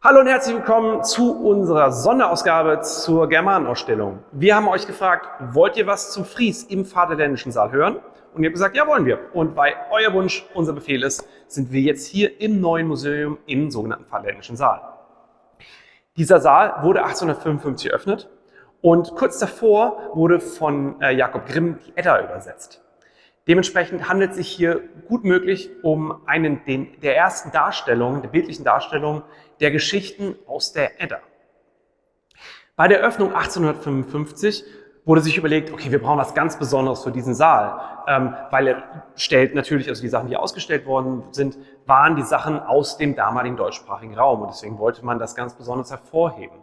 Hallo und herzlich willkommen zu unserer Sonderausgabe zur Germanenausstellung. Wir haben euch gefragt, wollt ihr was zum Fries im Vaterländischen Saal hören? Und ihr habt gesagt, ja, wollen wir. Und weil euer Wunsch unser Befehl ist, sind wir jetzt hier im neuen Museum im sogenannten Vaterländischen Saal. Dieser Saal wurde 1855 eröffnet und kurz davor wurde von Jakob Grimm die Edda übersetzt. Dementsprechend handelt es sich hier gut möglich um einen der ersten Darstellungen, der bildlichen Darstellung der Geschichten aus der Edda. Bei der Eröffnung 1855 wurde sich überlegt, okay, wir brauchen was ganz Besonderes für diesen Saal, weil er stellt natürlich, also die Sachen, die ausgestellt worden sind, waren die Sachen aus dem damaligen deutschsprachigen Raum und deswegen wollte man das ganz besonders hervorheben.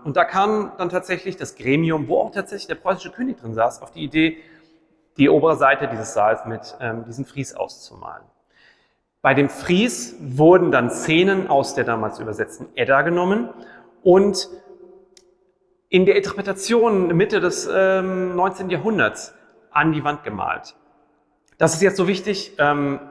Und da kam dann tatsächlich das Gremium, wo auch tatsächlich der preußische König drin saß, auf die Idee, die obere Seite dieses Saals mit diesem Fries auszumalen. Bei dem Fries wurden dann Szenen aus der damals übersetzten Edda genommen und in der Interpretation Mitte des 19. Jahrhunderts an die Wand gemalt. Das ist jetzt so wichtig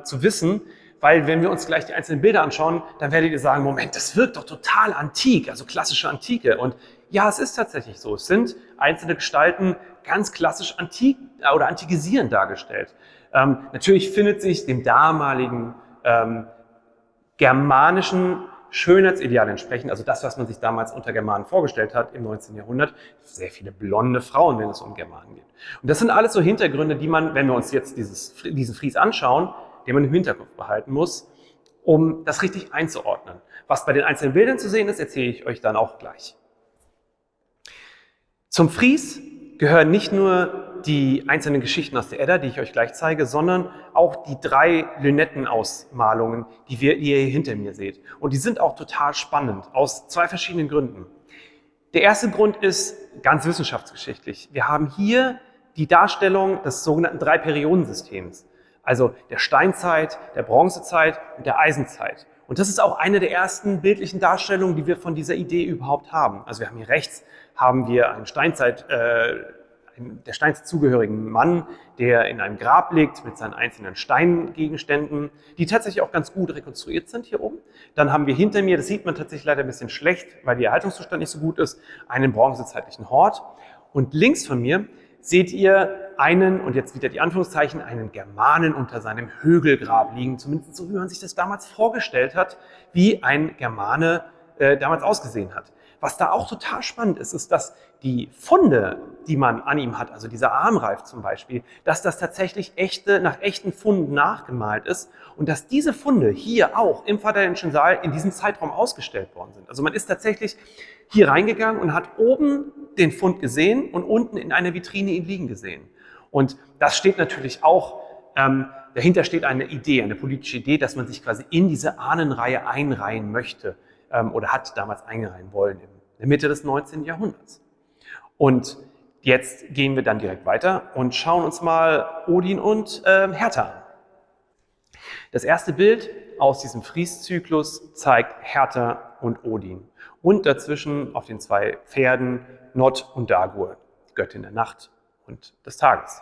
zu wissen, weil wenn wir uns gleich die einzelnen Bilder anschauen, dann werdet ihr sagen, Moment, das wirkt doch total antik, also klassische Antike. Und ja, es ist tatsächlich so. Es sind einzelne Gestalten ganz klassisch antik oder antikisierend dargestellt. Natürlich findet sich dem damaligen germanischen Schönheitsideal entsprechend, also das, was man sich damals unter Germanen vorgestellt hat im 19. Jahrhundert, sehr viele blonde Frauen, wenn es um Germanen geht. Und das sind alles so Hintergründe, die man, wenn wir uns jetzt diesen Fries anschauen, den man im Hinterkopf behalten muss, um das richtig einzuordnen. Was bei den einzelnen Bildern zu sehen ist, erzähle ich euch dann auch gleich. Zum Fries gehören nicht nur die einzelnen Geschichten aus der Edda, die ich euch gleich zeige, sondern auch die 3 Lünettenausmalungen, die ihr hier hinter mir seht. Und die sind auch total spannend, aus 2 verschiedenen Gründen. Der erste Grund ist ganz wissenschaftsgeschichtlich. Wir haben hier die Darstellung des sogenannten 3-Periodensystems, also der Steinzeit, der Bronzezeit und der Eisenzeit. Und das ist auch eine der ersten bildlichen Darstellungen, die wir von dieser Idee überhaupt haben. Also wir haben hier rechts haben wir einen der Steinzeit zugehörigen Mann, der in einem Grab liegt mit seinen einzelnen Steingegenständen, die tatsächlich auch ganz gut rekonstruiert sind hier oben. Dann haben wir hinter mir, das sieht man tatsächlich leider ein bisschen schlecht, weil der Erhaltungszustand nicht so gut ist, einen bronzezeitlichen Hort. Und links von mir seht ihr einen, und jetzt wieder die Anführungszeichen, einen Germanen unter seinem Hügelgrab liegen, zumindest so wie man sich das damals vorgestellt hat, wie ein Germane damals ausgesehen hat. Was da auch total spannend ist, ist, dass die Funde, die man an ihm hat, also dieser Armreif zum Beispiel, dass das tatsächlich nach echten Funden nachgemalt ist und dass diese Funde hier auch im Vaterländischen Saal in diesem Zeitraum ausgestellt worden sind. Also man ist tatsächlich hier reingegangen und hat oben den Fund gesehen und unten in einer Vitrine ihn liegen gesehen. Und das steht natürlich auch, dahinter steht eine Idee, eine politische Idee, dass man sich quasi in diese Ahnenreihe einreihen möchte oder hat damals einreihen wollen in der Mitte des 19. Jahrhunderts. Und jetzt gehen wir dann direkt weiter und schauen uns mal Odin und Hertha an. Das erste Bild aus diesem Fries-Zyklus zeigt Hertha und Odin. Und dazwischen auf den 2 Pferden Nod und Dagur, die Göttin der Nacht und des Tages.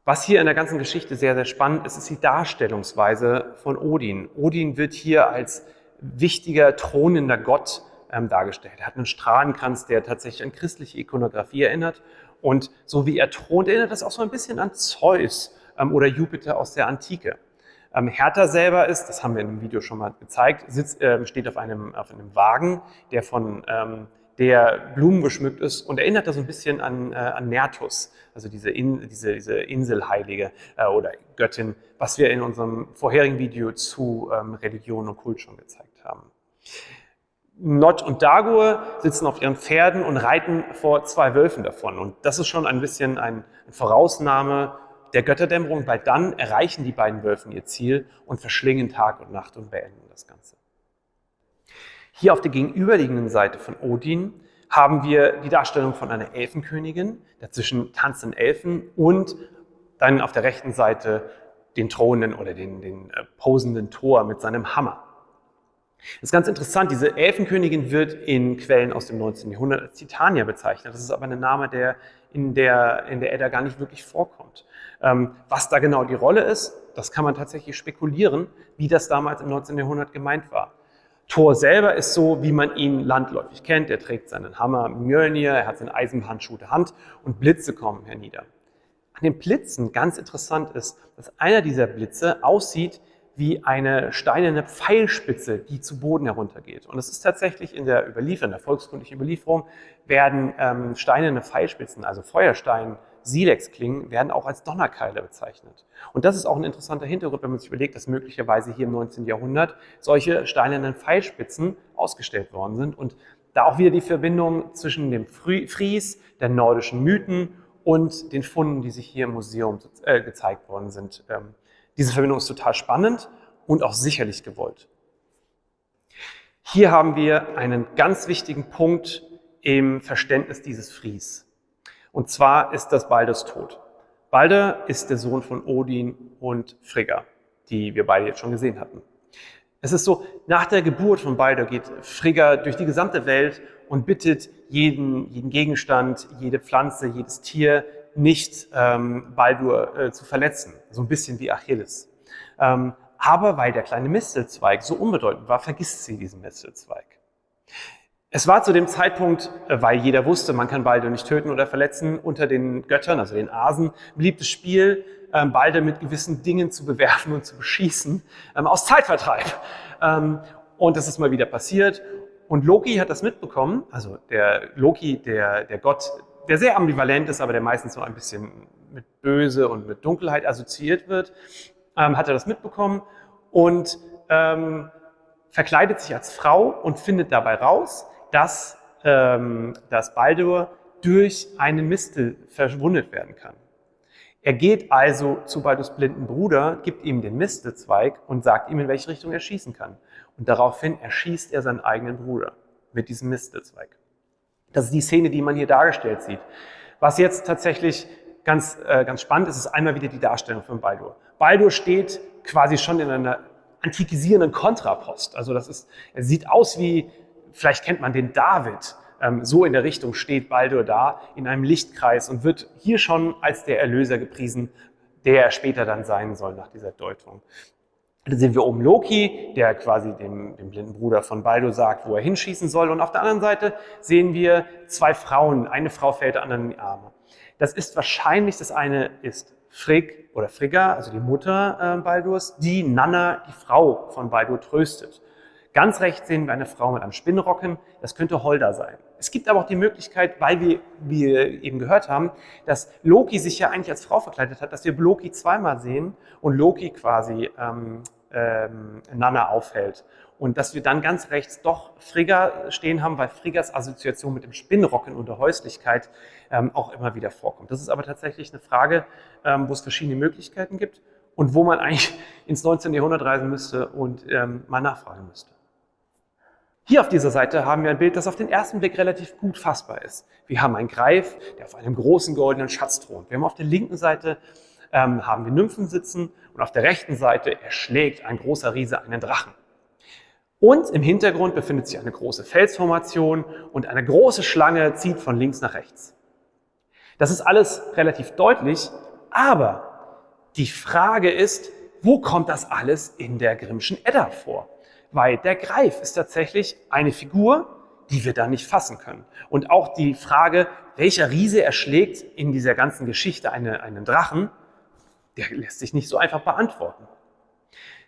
Was hier in der ganzen Geschichte sehr, sehr spannend ist, ist die Darstellungsweise von Odin. Odin wird hier als wichtiger, thronender Gott dargestellt. Er hat einen Strahlenkranz, der tatsächlich an christliche Ikonografie erinnert. Und so wie er thront, erinnert das auch so ein bisschen an Zeus oder Jupiter aus der Antike. Hertha selber ist, das haben wir in dem Video schon mal gezeigt, steht auf einem Wagen, der von der Blumen geschmückt ist und erinnert da so ein bisschen an Nertus, also diese Inselheilige oder Göttin, was wir in unserem vorherigen Video zu Religion und Kult schon gezeigt haben. Nod und Dagur sitzen auf ihren Pferden und reiten vor 2 Wölfen davon. Und das ist schon ein bisschen eine Vorausnahme der Götterdämmerung, weil dann erreichen die beiden Wölfen ihr Ziel und verschlingen Tag und Nacht und beenden das Ganze. Hier auf der gegenüberliegenden Seite von Odin haben wir die Darstellung von einer Elfenkönigin, dazwischen tanzen Elfen und dann auf der rechten Seite den thronenden oder den posenden Thor mit seinem Hammer. Das ist ganz interessant, diese Elfenkönigin wird in Quellen aus dem 19. Jahrhundert als Titania bezeichnet. Das ist aber ein Name, der in der Edda gar nicht wirklich vorkommt. Was da genau die Rolle ist, das kann man tatsächlich spekulieren, wie das damals im 19. Jahrhundert gemeint war. Thor selber ist so, wie man ihn landläufig kennt. Er trägt seinen Hammer Mjölnir, er hat seine Eisenhandschuhe in der Hand und Blitze kommen hernieder. An den Blitzen ganz interessant ist, dass einer dieser Blitze aussieht wie eine steinerne Pfeilspitze, die zu Boden heruntergeht. Und es ist tatsächlich in der volkskundlichen Überlieferung, werden steinerne Pfeilspitzen, also Feuerstein, Silexklingen, werden auch als Donnerkeile bezeichnet. Und das ist auch ein interessanter Hintergrund, wenn man sich überlegt, dass möglicherweise hier im 19. Jahrhundert solche steinernen Pfeilspitzen ausgestellt worden sind. Und da auch wieder die Verbindung zwischen dem Fries, der nordischen Mythen und den Funden, die sich hier im Museum gezeigt worden sind. Diese Verbindung ist total spannend und auch sicherlich gewollt. Hier haben wir einen ganz wichtigen Punkt im Verständnis dieses Fries. Und zwar ist das Baldurs Tod. Baldur ist der Sohn von Odin und Frigga, die wir beide jetzt schon gesehen hatten. Es ist so, nach der Geburt von Baldur geht Frigga durch die gesamte Welt und bittet jeden Gegenstand, jede Pflanze, jedes Tier, nicht Baldur zu verletzen. So ein bisschen wie Achilles. Aber weil der kleine Mistelzweig so unbedeutend war, vergisst sie diesen Mistelzweig. Es war zu dem Zeitpunkt, weil jeder wusste, man kann Baldur nicht töten oder verletzen, unter den Göttern, also den Asen, beliebtes Spiel, Baldur mit gewissen Dingen zu bewerfen und zu beschießen, aus Zeitvertreib. Und das ist mal wieder passiert. Und Loki hat das mitbekommen, also der Loki, der Gott, der sehr ambivalent ist, aber der meistens so ein bisschen mit Böse und mit Dunkelheit assoziiert wird, hat er das mitbekommen und verkleidet sich als Frau und findet dabei raus, dass Baldur durch einen Mistel verwundet werden kann. Er geht also zu Baldurs blinden Bruder, gibt ihm den Mistelzweig und sagt ihm, in welche Richtung er schießen kann. Und daraufhin erschießt er seinen eigenen Bruder mit diesem Mistelzweig. Das ist die Szene, die man hier dargestellt sieht. Was jetzt tatsächlich ganz spannend ist, ist einmal wieder die Darstellung von Baldur. Baldur steht quasi schon in einer antikisierenden Kontrapost. Also er sieht aus wie, vielleicht kennt man den David, so in der Richtung steht Baldur da in einem Lichtkreis und wird hier schon als der Erlöser gepriesen, der er später dann sein soll nach dieser Deutung. Da sehen wir oben Loki, der quasi dem blinden Bruder von Baldur sagt, wo er hinschießen soll. Und auf der anderen Seite sehen wir zwei Frauen. Eine Frau fällt der anderen in die Arme. Das ist wahrscheinlich, das eine ist Frigg oder Frigga, also die Mutter Baldurs, die Nanna, die Frau von Baldur, tröstet. Ganz rechts sehen wir eine Frau mit einem Spinnrocken, das könnte Holda sein. Es gibt aber auch die Möglichkeit, weil wir eben gehört haben, dass Loki sich ja eigentlich als Frau verkleidet hat, dass wir Loki zweimal sehen und Loki quasi Nanna aufhält. Und dass wir dann ganz rechts doch Frigga stehen haben, weil Friggas Assoziation mit dem Spinnrocken und der Häuslichkeit auch immer wieder vorkommt. Das ist aber tatsächlich eine Frage, wo es verschiedene Möglichkeiten gibt und wo man eigentlich ins 19. Jahrhundert reisen müsste und mal nachfragen müsste. Hier auf dieser Seite haben wir ein Bild, das auf den ersten Blick relativ gut fassbar ist. Wir haben einen Greif, der auf einem großen goldenen Schatz thront. Wir haben auf der linken Seite haben wir Nymphen sitzen und auf der rechten Seite erschlägt ein großer Riese einen Drachen. Und im Hintergrund befindet sich eine große Felsformation und eine große Schlange zieht von links nach rechts. Das ist alles relativ deutlich, aber die Frage ist, wo kommt das alles in der Grimmschen Edda vor? Weil der Greif ist tatsächlich eine Figur, die wir da nicht fassen können. Und auch die Frage, welcher Riese erschlägt in dieser ganzen Geschichte einen Drachen, der lässt sich nicht so einfach beantworten.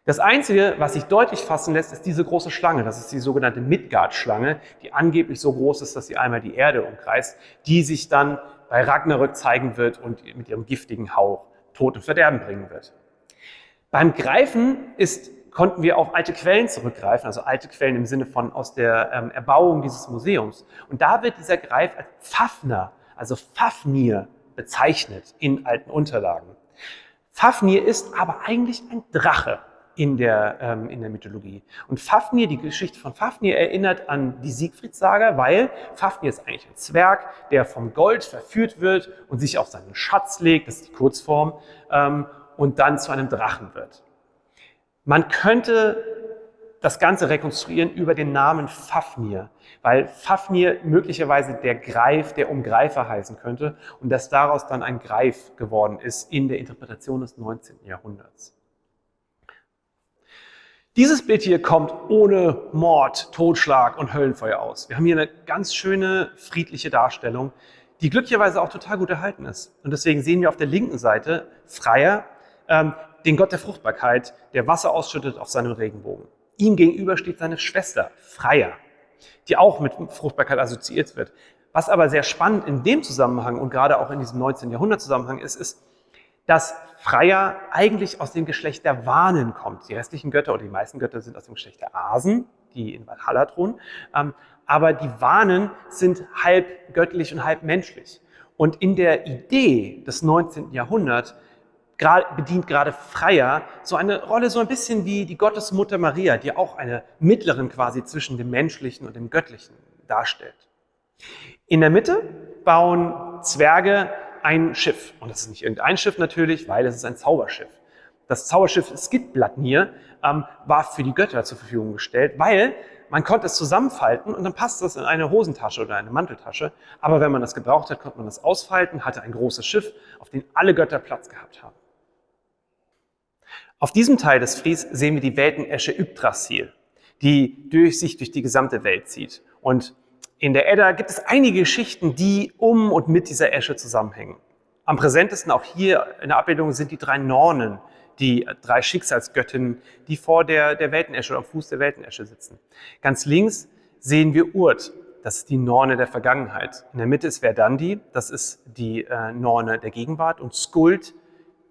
Das Einzige, was sich deutlich fassen lässt, ist diese große Schlange. Das ist die sogenannte Midgard-Schlange, die angeblich so groß ist, dass sie einmal die Erde umkreist, die sich dann bei Ragnarök zeigen wird und mit ihrem giftigen Hauch Tod und Verderben bringen wird. Beim Greifen konnten wir auf alte Quellen zurückgreifen, also alte Quellen im Sinne von aus der Erbauung dieses Museums. Und da wird dieser Greif als Fafner, also Fafnir, bezeichnet in alten Unterlagen. Fafnir ist aber eigentlich ein Drache in der Mythologie. Und Fafnir, die Geschichte von Fafnir erinnert an die Siegfried-Saga, weil Fafnir ist eigentlich ein Zwerg, der vom Gold verführt wird und sich auf seinen Schatz legt, das ist die Kurzform, und dann zu einem Drachen wird. Man könnte das Ganze rekonstruieren über den Namen Fafnir, weil Fafnir möglicherweise der Greif, der Umgreifer heißen könnte und dass daraus dann ein Greif geworden ist in der Interpretation des 19. Jahrhunderts. Dieses Bild hier kommt ohne Mord, Totschlag und Höllenfeuer aus. Wir haben hier eine ganz schöne, friedliche Darstellung, die glücklicherweise auch total gut erhalten ist. Und deswegen sehen wir auf der linken Seite Freya, den Gott der Fruchtbarkeit, der Wasser ausschüttet auf seinem Regenbogen. Ihm gegenüber steht seine Schwester Freya, die auch mit Fruchtbarkeit assoziiert wird. Was aber sehr spannend in dem Zusammenhang und gerade auch in diesem 19. Jahrhundert Zusammenhang ist, dass Freya eigentlich aus dem Geschlecht der Wanen kommt. Die restlichen Götter oder die meisten Götter sind aus dem Geschlecht der Asen, die in Valhalla thronen. Aber die Wanen sind halb göttlich und halb menschlich. Und in der Idee des 19. Jahrhunderts bedient gerade Freya so eine Rolle, so ein bisschen wie die Gottesmutter Maria, die auch eine Mittlerin quasi zwischen dem Menschlichen und dem Göttlichen darstellt. In der Mitte bauen Zwerge ein Schiff. Und das ist nicht irgendein Schiff natürlich, weil es ist ein Zauberschiff. Das Zauberschiff Skidbladnir war für die Götter zur Verfügung gestellt, weil man konnte es zusammenfalten und dann passte es in eine Hosentasche oder eine Manteltasche. Aber wenn man das gebraucht hat, konnte man das ausfalten, hatte ein großes Schiff, auf dem alle Götter Platz gehabt haben. Auf diesem Teil des Fries sehen wir die Weltenesche Yggdrasil, die sich durch die gesamte Welt zieht. Und in der Edda gibt es einige Geschichten, die um und mit dieser Esche zusammenhängen. Am präsentesten auch hier in der Abbildung sind die 3 Nornen, die 3 Schicksalsgöttinnen, die vor der Weltenesche oder am Fuß der Weltenesche sitzen. Ganz links sehen wir Urd, das ist die Norne der Vergangenheit. In der Mitte ist Verdandi, das ist die Norne der Gegenwart, und Skuld,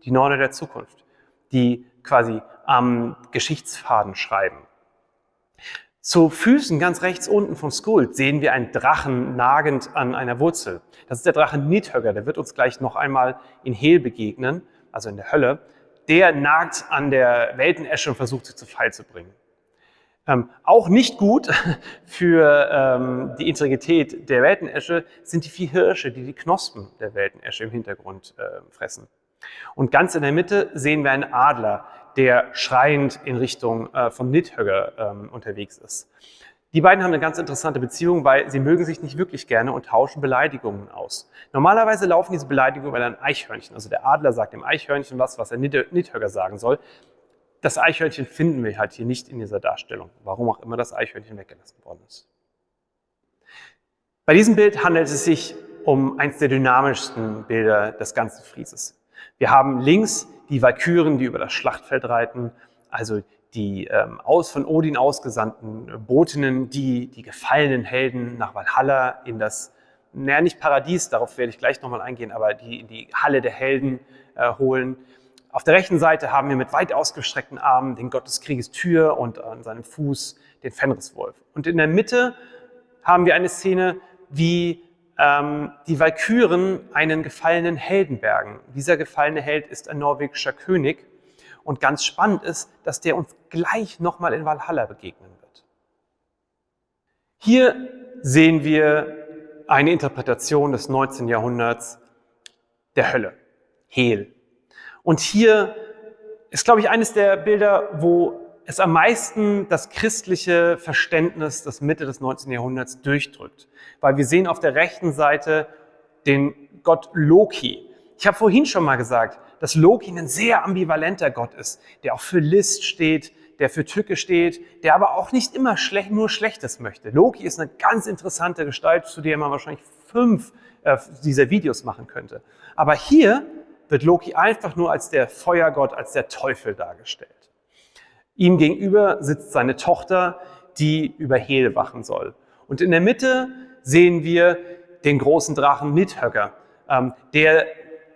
die Norne der Zukunft, die quasi am Geschichtsfaden schreiben. Zu Füßen, ganz rechts unten von Skuld, sehen wir einen Drachen nagend an einer Wurzel. Das ist der Drache Nidhöggr, der wird uns gleich noch einmal in Hel begegnen, also in der Hölle. Der nagt an der Weltenesche und versucht, sie zu Fall zu bringen. Auch nicht gut für die Integrität der Weltenesche sind die 4 Hirsche, die die Knospen der Weltenesche im Hintergrund fressen. Und ganz in der Mitte sehen wir einen Adler, der schreiend in Richtung von Nidhöggr unterwegs ist. Die beiden haben eine ganz interessante Beziehung, weil sie mögen sich nicht wirklich gerne und tauschen Beleidigungen aus. Normalerweise laufen diese Beleidigungen über ein Eichhörnchen. Also der Adler sagt dem Eichhörnchen was er Nidhöggr sagen soll. Das Eichhörnchen finden wir halt hier nicht in dieser Darstellung, warum auch immer das Eichhörnchen weggelassen worden ist. Bei diesem Bild handelt es sich um eines der dynamischsten Bilder des ganzen Frieses. Wir haben links die Walküren, die über das Schlachtfeld reiten, also die von Odin ausgesandten Botinnen, die die gefallenen Helden nach Valhalla in das, nicht Paradies, darauf werde ich gleich nochmal eingehen, aber in die Halle der Helden holen. Auf der rechten Seite haben wir mit weit ausgestreckten Armen den Gott des Krieges Tyr und an seinem Fuß den Fenriswolf. Und in der Mitte haben wir eine Szene, wie die Walküren einen gefallenen Helden bergen. Dieser gefallene Held ist ein norwegischer König. Und ganz spannend ist, dass der uns gleich nochmal in Valhalla begegnen wird. Hier sehen wir eine Interpretation des 19. Jahrhunderts der Hölle, Hel. Und hier ist, glaube ich, eines der Bilder, wo es am meisten das christliche Verständnis des Mitte des 19. Jahrhunderts durchdrückt. Weil wir sehen auf der rechten Seite den Gott Loki. Ich habe vorhin schon mal gesagt, dass Loki ein sehr ambivalenter Gott ist, der auch für List steht, der für Tücke steht, der aber auch nicht immer nur Schlechtes möchte. Loki ist eine ganz interessante Gestalt, zu der man wahrscheinlich 5 dieser Videos machen könnte. Aber hier wird Loki einfach nur als der Feuergott, als der Teufel dargestellt. Ihm gegenüber sitzt seine Tochter, die über Hel wachen soll. Und in der Mitte sehen wir den großen Drachen Nidhöggr, der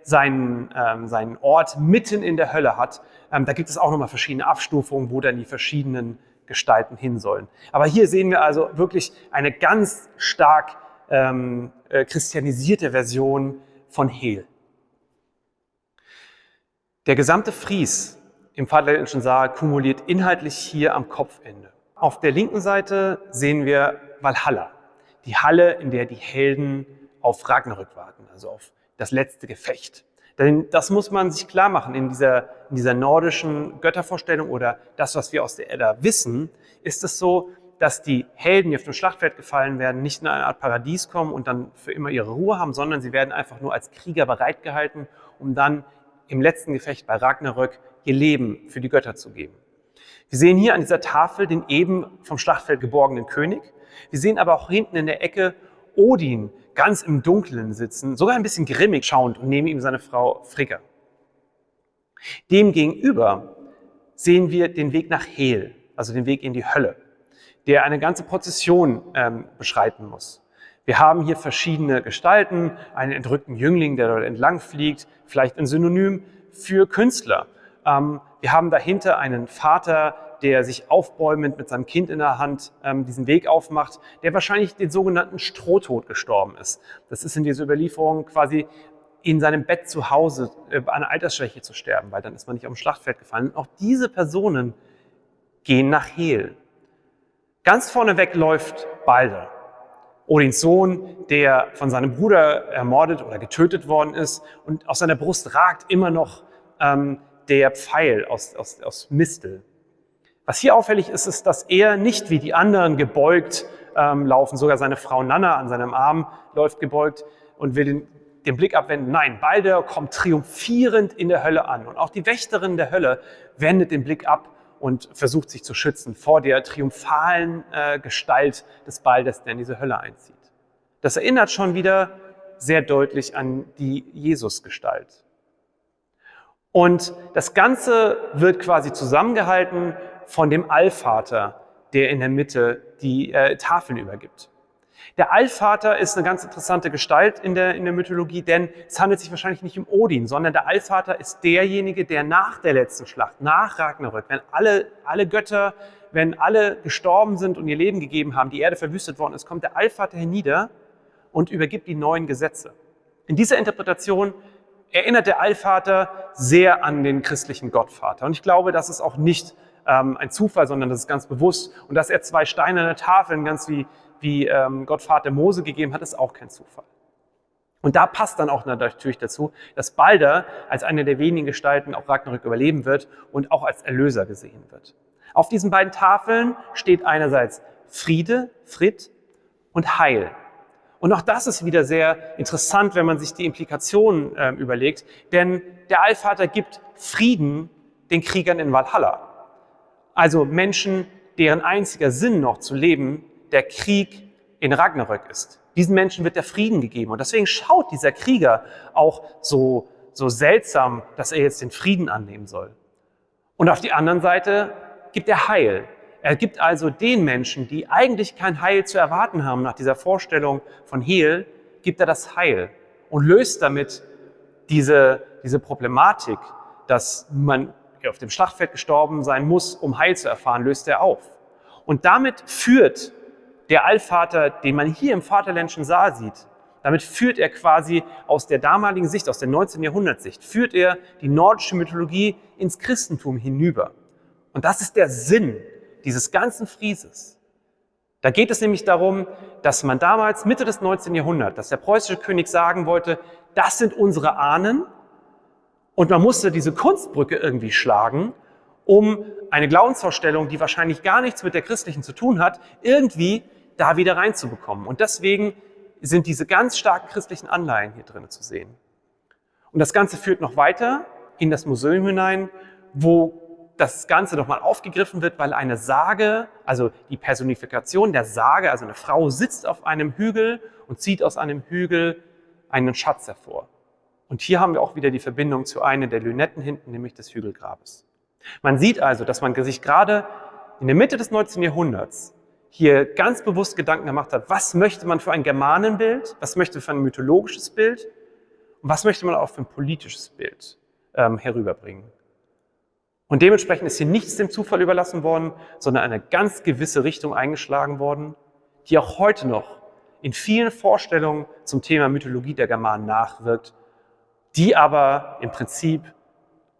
seinen Ort mitten in der Hölle hat. Da gibt es auch nochmal verschiedene Abstufungen, wo dann die verschiedenen Gestalten hin sollen. Aber hier sehen wir also wirklich eine ganz stark christianisierte Version von Hel. Der gesamte Fries im vaterländischen Saal kumuliert inhaltlich hier am Kopfende. Auf der linken Seite sehen wir Valhalla, die Halle, in der die Helden auf Ragnarök warten, also auf das letzte Gefecht. Denn das muss man sich klar machen, in dieser nordischen Göttervorstellung oder das, was wir aus der Edda wissen, ist es so, dass die Helden, die auf dem Schlachtfeld gefallen werden, nicht in eine Art Paradies kommen und dann für immer ihre Ruhe haben, sondern sie werden einfach nur als Krieger bereitgehalten, um dann im letzten Gefecht bei Ragnarök ihr Leben für die Götter zu geben. Wir sehen hier an dieser Tafel den eben vom Schlachtfeld geborgenen König. Wir sehen aber auch hinten in der Ecke Odin ganz im Dunkeln sitzen, sogar ein bisschen grimmig schauend und neben ihm seine Frau Frigga. Demgegenüber sehen wir den Weg nach Hel, also den Weg in die Hölle, der eine ganze Prozession beschreiten muss. Wir haben hier verschiedene Gestalten, einen entrückten Jüngling, der dort entlang fliegt, vielleicht ein Synonym für Künstler. Wir haben dahinter einen Vater, der sich aufbäumend mit seinem Kind in der Hand diesen Weg aufmacht, der wahrscheinlich den sogenannten Strohtod gestorben ist. Das ist in dieser Überlieferung quasi in seinem Bett zu Hause an Altersschwäche zu sterben, weil dann ist man nicht auf dem Schlachtfeld gefallen. Und auch diese Personen gehen nach Hel. Ganz vorneweg läuft Balder, Odins Sohn, der von seinem Bruder ermordet oder getötet worden ist, und aus seiner Brust ragt immer noch der Pfeil aus Mistel. Was hier auffällig ist, ist, dass er nicht wie die anderen gebeugt laufen, sogar seine Frau Nanna an seinem Arm läuft gebeugt und will den Blick abwenden. Nein, Balder kommt triumphierend in der Hölle an. Und auch die Wächterin der Hölle wendet den Blick ab und versucht sich zu schützen vor der triumphalen Gestalt des Balders, der in diese Hölle einzieht. Das erinnert schon wieder sehr deutlich an die Jesusgestalt. Und das Ganze wird quasi zusammengehalten von dem Allvater, der in der Mitte die Tafeln übergibt. Der Allvater ist eine ganz interessante Gestalt in der Mythologie, denn es handelt sich wahrscheinlich nicht um Odin, sondern der Allvater ist derjenige, der nach der letzten Schlacht, nach Ragnarök, wenn alle Götter, wenn alle gestorben sind und ihr Leben gegeben haben, die Erde verwüstet worden ist, kommt der Allvater hernieder und übergibt die neuen Gesetze. In dieser Interpretation erinnert der Allvater sehr an den christlichen Gottvater. Und ich glaube, das ist auch nicht ein Zufall, sondern das ist ganz bewusst. Und dass er 2 steinerne Tafeln, ganz wie Gottvater Mose gegeben hat, ist auch kein Zufall. Und da passt dann auch natürlich dazu, dass Balder als eine der wenigen Gestalten auch Ragnarök überleben wird und auch als Erlöser gesehen wird. Auf diesen beiden Tafeln steht einerseits Friede, Frid und Heil. Und auch das ist wieder sehr interessant, wenn man sich die Implikationen überlegt, denn der Allvater gibt Frieden den Kriegern in Valhalla. Also Menschen, deren einziger Sinn noch zu leben der Krieg in Ragnarök ist. Diesen Menschen wird der Frieden gegeben. Und deswegen schaut dieser Krieger auch so seltsam, dass er jetzt den Frieden annehmen soll. Und auf die andere Seite gibt er Heil. Er gibt also den Menschen, die eigentlich kein Heil zu erwarten haben nach dieser Vorstellung von Hel, gibt er das Heil und löst damit diese Problematik, dass man auf dem Schlachtfeld gestorben sein muss, um Heil zu erfahren, löst er auf. Und damit führt der Allvater, den man hier im Vaterländischen Saal sieht, damit führt er quasi aus der damaligen Sicht, aus der 19. Jahrhundertsicht, führt er die nordische Mythologie ins Christentum hinüber. Und das ist der Sinn dieses ganzen Frieses. Da geht es nämlich darum, dass man damals, Mitte des 19. Jahrhunderts, dass der preußische König sagen wollte, das sind unsere Ahnen, und man musste diese Kunstbrücke irgendwie schlagen, um eine Glaubensvorstellung, die wahrscheinlich gar nichts mit der christlichen zu tun hat, irgendwie da wieder reinzubekommen. Und deswegen sind diese ganz starken christlichen Anleihen hier drin zu sehen. Und das Ganze führt noch weiter in das Museum hinein, wo das Ganze nochmal aufgegriffen wird, weil eine Sage, also die Personifikation der Sage, also eine Frau sitzt auf einem Hügel und zieht aus einem Hügel einen Schatz hervor. Und hier haben wir auch wieder die Verbindung zu einer der Lünetten hinten, nämlich des Hügelgrabes. Man sieht also, dass man sich gerade in der Mitte des 19. Jahrhunderts hier ganz bewusst Gedanken gemacht hat, was möchte man für ein Germanenbild, was möchte man für ein mythologisches Bild und was möchte man auch für ein politisches Bild herüberbringen. Und dementsprechend ist hier nichts dem Zufall überlassen worden, sondern eine ganz gewisse Richtung eingeschlagen worden, die auch heute noch in vielen Vorstellungen zum Thema Mythologie der Germanen nachwirkt, die aber im Prinzip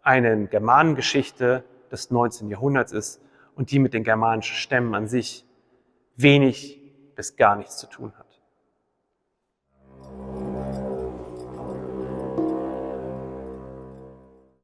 eine Germanengeschichte des 19. Jahrhunderts ist und die mit den germanischen Stämmen an sich wenig bis gar nichts zu tun hat.